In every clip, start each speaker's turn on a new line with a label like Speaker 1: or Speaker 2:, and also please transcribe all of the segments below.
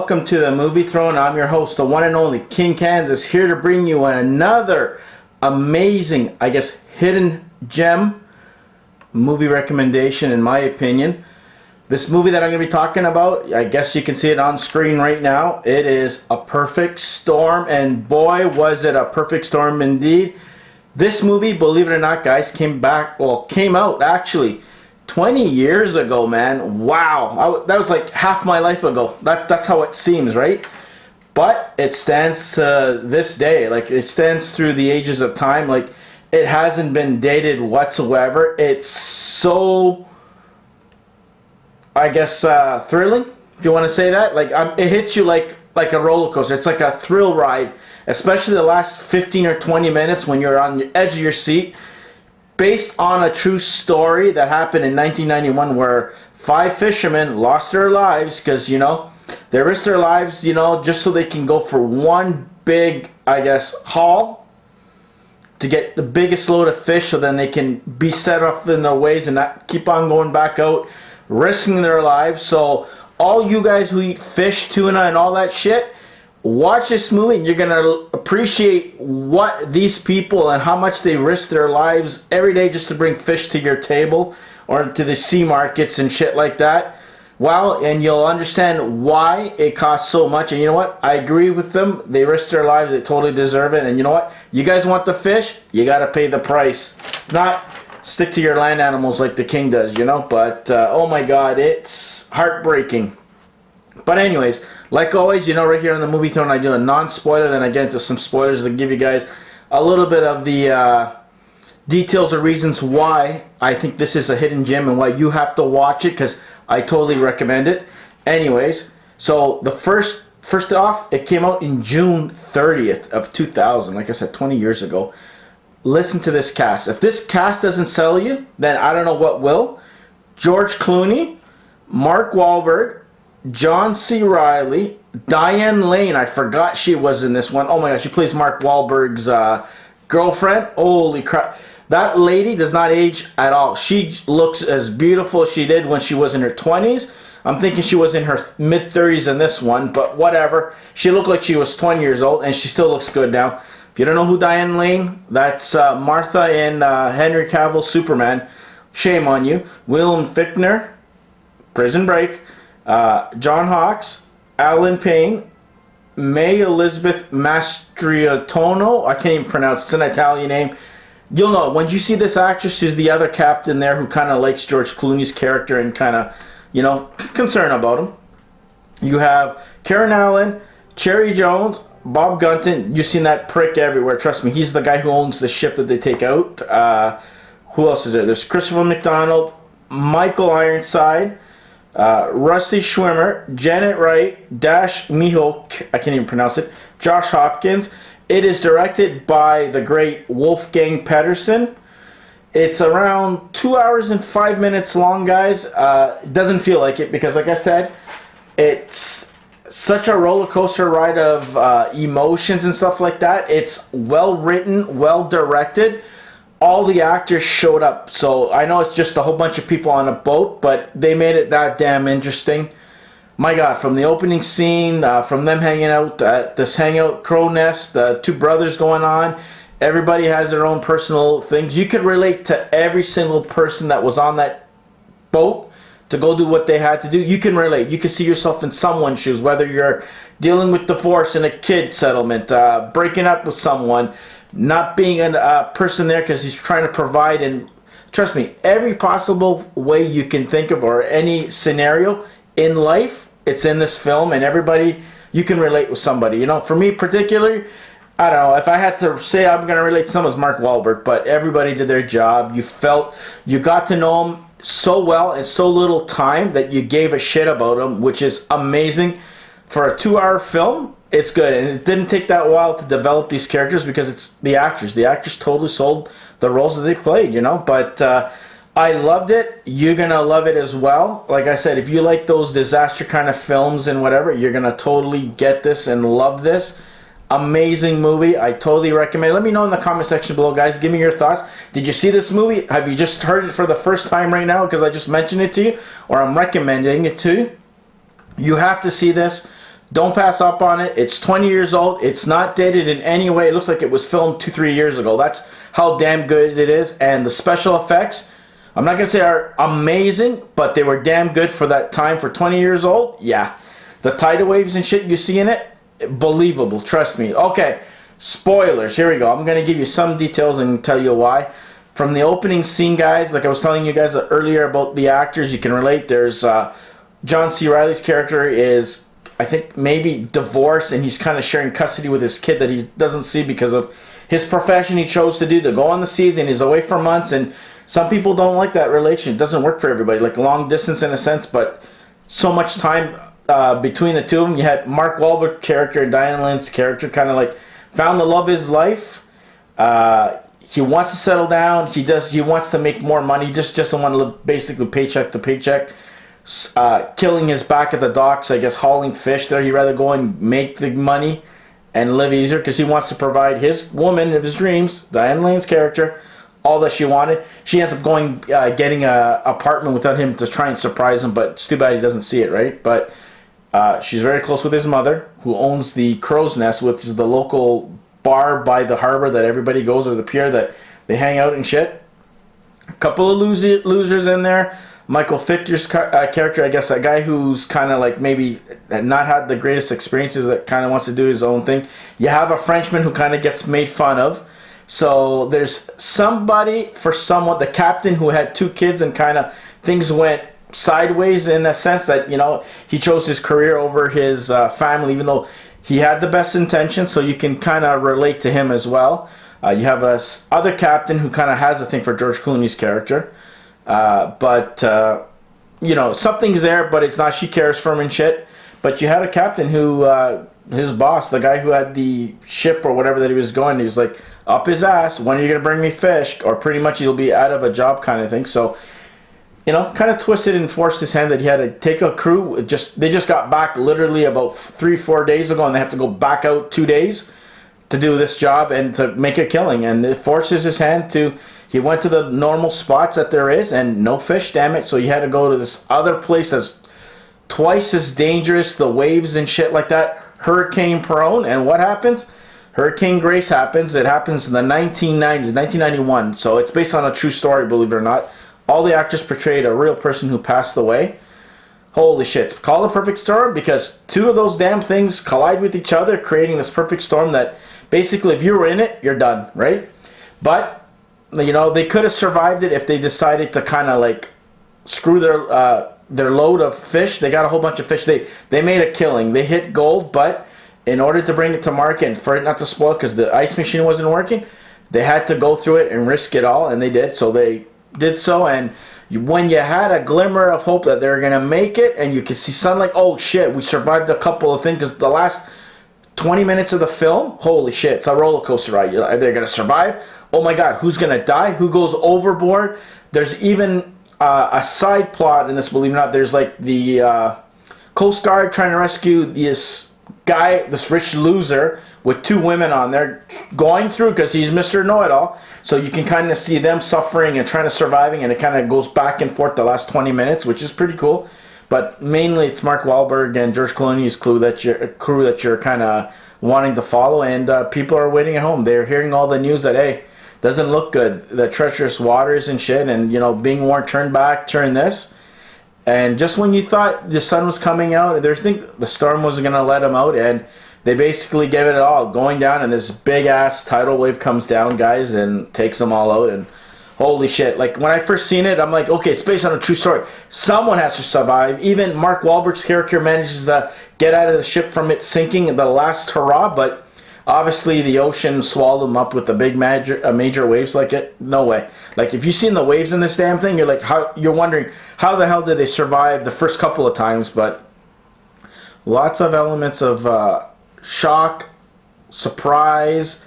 Speaker 1: welcome to the Movie Throne. I'm your host, the one and only King Kansas, here to bring you another amazing, I guess, hidden gem movie recommendation, in my opinion. This movie that I'm going to be talking about, I guess you can see it on screen right now. It is A Perfect Storm, and boy, was it a perfect storm indeed. This movie, believe it or not, guys, came out actually 20 years ago, man. Wow. That was like half my life ago. That's how it seems, right? But it stands to this day. Like, it stands through the ages of time. Like, it hasn't been dated whatsoever. It's so, I guess, thrilling, if you want to say that. Like, it hits you like a roller coaster. It's like a thrill ride, especially the last 15 or 20 minutes when you're on the edge of your seat. Based on a true story that happened in 1991 where 5 fishermen lost their lives because, they risked their lives, just so they can go for one big, I guess, haul to get the biggest load of fish so then they can be set off in their ways and not keep on going back out, risking their lives. So all you guys who eat fish, tuna, and all that shit, watch this movie and you're going to appreciate what these people and how much they risk their lives every day just to bring fish to your table or to the sea markets and shit like that. Well, and you'll understand why it costs so much. And you know what? I agree with them. They risk their lives. They totally deserve it. And you know what? You guys want the fish? You got to pay the price. Not stick to your land animals like the king does, But, oh my God, it's heartbreaking. But anyways, like always, right here on the Movie Throne, I do a non-spoiler, then I get into some spoilers to give you guys a little bit of the details or reasons why I think this is a hidden gem and why you have to watch it, because I totally recommend it. Anyways, so the first off, it came out in June 30th of 2000, like I said, 20 years ago. Listen to this cast. If this cast doesn't sell you, then I don't know what will. George Clooney, Mark Wahlberg, John C. Reilly, Diane Lane, I forgot she was in this one. Oh my gosh, she plays Mark Wahlberg's girlfriend. Holy crap. That lady does not age at all. She looks as beautiful as she did when she was in her 20s. I'm thinking she was in her mid-30s in this one, but whatever. She looked like she was 20 years old, and she still looks good now. If you don't know who Diane Lane, that's Martha in Henry Cavill's Superman. Shame on you. William Fichtner, Prison Break. John Hawkes, Alan Payne, May Elizabeth Mastrantonio. I can't even pronounce it. It's an Italian name. You'll know when you see this actress. She's the other captain there who kind of likes George Clooney's character and kind of, concerned about him. You have Karen Allen, Cherry Jones, Bob Gunton. You've seen that prick everywhere. Trust me, he's the guy who owns the ship that they take out. Who else is there? There's Christopher McDonald, Michael Ironside, Rusty Schwimmer, Janet Wright, Dash Mihok, I can't even pronounce it, Josh Hopkins. It is directed by the great Wolfgang Petersen. It's around 2 hours and 5 minutes long, guys. It doesn't feel like it because, like I said, it's such a roller coaster ride of emotions and stuff like that. It's well written, well directed. All the actors showed up, so I know it's just a whole bunch of people on a boat, but they made it that damn interesting. My God, from the opening scene, from them hanging out at this hangout crow nest, the 2 brothers going on, everybody has their own personal things. You could relate to every single person that was on that boat to go do what they had to do. You can relate. You can see yourself in someone's shoes, whether you're dealing with divorce and a kid settlement, breaking up with someone, not being a person there because he's trying to provide, and trust me, every possible way you can think of or any scenario in life, it's in this film, and everybody, you can relate with somebody. For me particularly, I don't know, if I had to say I'm going to relate to someone, it's Mark Wahlberg, but everybody did their job. You got to know him so well in so little time that you gave a shit about him, which is amazing. For a 2-hour film, it's good, and it didn't take that while to develop these characters because it's the actors. The actors totally sold the roles that they played, But I loved it. You're going to love it as well. Like I said, if you like those disaster kind of films and whatever, you're going to totally get this and love this. Amazing movie. I totally recommend it. Let me know in the comment section below, guys. Give me your thoughts. Did you see this movie? Have you just heard it for the first time right now because I just mentioned it to you? Or I'm recommending it to you? You have to see this. Don't pass up on it. It's 20 years old. It's not dated in any way. It looks like it was filmed 2-3 years ago. That's how damn good it is. And the special effects, I'm not going to say are amazing, but they were damn good for that time. For 20 years old, yeah. The tidal waves and shit you see in it, believable. Trust me. Okay, spoilers. Here we go. I'm going to give you some details and tell you why. From the opening scene, guys, like I was telling you guys earlier about the actors, you can relate. There's John C. Reilly's character is, I think, maybe divorced, and he's kind of sharing custody with his kid that he doesn't see because of his profession he chose to do, to go on the seas, and he's away for months, and some people don't like that relation. It doesn't work for everybody, like long distance in a sense, but so much time between the two of them. You had Mark Wahlberg character and Diane Lynn's character kind of like found the love of his life. He wants to settle down. He wants to make more money. He just doesn't want to live basically paycheck to paycheck. Killing his back at the docks, I guess, hauling fish there. He'd rather go and make the money and live easier because he wants to provide his woman of his dreams, Diane Lane's character, all that she wanted. She ends up going, getting an apartment without him to try and surprise him, but it's too bad he doesn't see it, right? But she's very close with his mother, who owns the Crow's Nest, which is the local bar by the harbor that everybody goes, or the pier that they hang out and shit. A couple of losers in there. Michael Fichtner's character, I guess, a guy who's kind of like maybe not had the greatest experiences, that kind of wants to do his own thing. You have a Frenchman who kind of gets made fun of. So there's somebody for someone, the captain who had 2 kids, and kind of things went sideways in the sense that, you know, he chose his career over his family, even though he had the best intentions, so you can kind of relate to him as well. You have a other captain who kind of has a thing for George Clooney's character. But you know, something's there, but it's not, she cares for him and shit. But you had a captain who, his boss, the guy who had the ship or whatever that he was going, he was like, up his ass, when are you going to bring me fish? Or pretty much he'll be out of a job kind of thing. So, you know, kind of twisted and forced his hand that he had to take a crew. They just got back literally about 3-4 days ago, and they have to go back out 2 days to do this job and to make a killing. And it forces his hand to, he went to the normal spots that there is, and no fish, damn it. So he had to go to this other place that's twice as dangerous, the waves and shit like that, hurricane prone. And what happens? Hurricane Grace happens. It happens in the 1990s, 1991. So it's based on a true story, believe it or not. All the actors portrayed a real person who passed away. Holy shit. Call it a perfect storm, because 2 of those damn things collide with each other, creating this perfect storm that basically if you were in it, you're done, right? But, you know, they could have survived it if they decided to kind of like screw their load of fish. They got a whole bunch of fish. They made a killing. They hit gold, but in order to bring it to market and for it not to spoil, because the ice machine wasn't working, they had to go through it and risk it all, and they did. So they did so, and when you had a glimmer of hope that they were going to make it, and you could see something like, oh shit, we survived a couple of things, because the last 20 minutes of the film, holy shit, it's a roller coaster ride. Are they going to survive? Oh my god, who's going to die? Who goes overboard? There's even a side plot in this, believe it or not. There's like the Coast Guard trying to rescue this guy, this rich loser with 2 women on there going through, because he's Mr. Know-It-All. So you can kind of see them suffering and trying to surviving, and it kind of goes back and forth the last 20 minutes, which is pretty cool. But mainly it's Mark Wahlberg and George Clooney's crew that you're kind of wanting to follow, and people are waiting at home. They're hearing all the news that, hey, doesn't look good, the treacherous waters and shit, and, you know, being warned, turn back, turn this. And just when you thought the sun was coming out, they think the storm was going to let them out, and they basically gave it all, going down, and this big-ass tidal wave comes down, guys, and takes them all out. And holy shit, like, when I first seen it, I'm like, okay, it's based on a true story. Someone has to survive. Even Mark Wahlberg's character manages to get out of the ship from it sinking in the last hurrah, but obviously the ocean swallowed them up with the big major waves like it. No way. Like, if you've seen the waves in this damn thing, you're like, you're wondering, how the hell did they survive the first couple of times? But lots of elements of shock, surprise,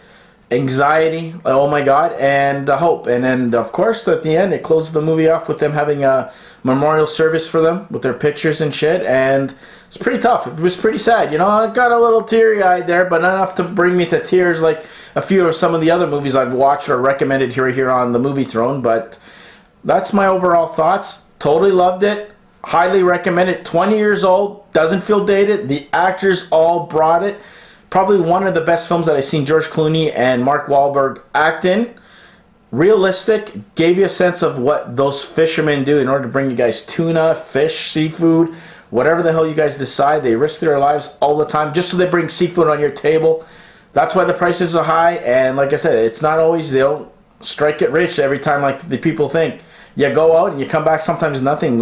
Speaker 1: anxiety, oh my god, and hope. And then, of course, at the end, it closes the movie off with them having a memorial service for them with their pictures and shit, and it's pretty tough. It was pretty sad, you know. I got a little teary-eyed there, but not enough to bring me to tears like a few of some of the other movies I've watched or recommended here on the Movie Throne. But that's my overall thoughts. Totally loved it. Highly recommend it. 20 years old, doesn't feel dated. The actors all brought it. Probably one of the best films that I've seen George Clooney and Mark Wahlberg act in. Realistic, gave you a sense of what those fishermen do in order to bring you guys tuna, fish, seafood, whatever the hell you guys decide. They risk their lives all the time just so they bring seafood on your table. That's why the prices are high, and like I said, it's not always, they don't strike it rich every time like the people think. You go out and you come back sometimes nothing.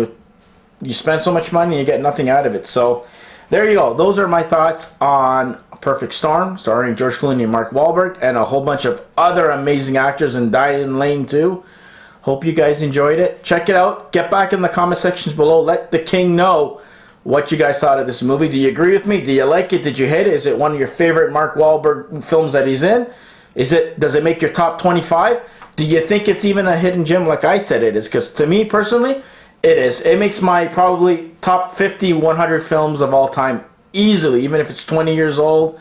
Speaker 1: You spend so much money and you get nothing out of it. So there you go. Those are my thoughts on Perfect Storm, starring George Clooney and Mark Wahlberg, and a whole bunch of other amazing actors, and Diane Lane too. Hope you guys enjoyed it. Check it out. Get back in the comment sections below. Let the king know what you guys thought of this movie. Do you agree with me? Do you like it? Did you hate it? Is it one of your favorite Mark Wahlberg films that he's in? Does it make your top 25? Do you think it's even a hidden gem like I said it is? Because to me personally, it is. It makes my probably top 50, 100 films of all time easily. Even if it's 20 years old,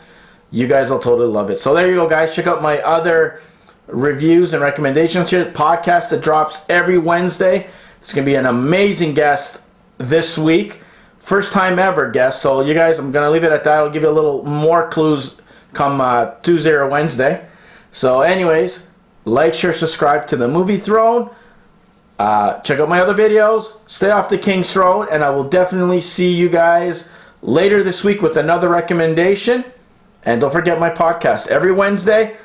Speaker 1: you guys will totally love it. So there you go, guys. Check out my other reviews and recommendations here. Podcast that drops every Wednesday. It's going to be an amazing guest this week. First time ever guest. So you guys, I'm going to leave it at that. I'll give you a little more clues come Tuesday or Wednesday. So anyways, like, share, subscribe to the Movie Throne. Check out my other videos. Stay off the King's Throne. And I will definitely see you guys later this week with another recommendation. And don't forget my podcast every Wednesday.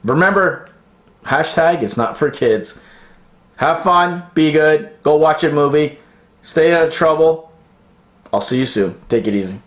Speaker 1: Remember, hashtag it's not for kids. Have fun. Be good. Go watch a movie. Stay out of trouble. I'll see you soon. Take it easy.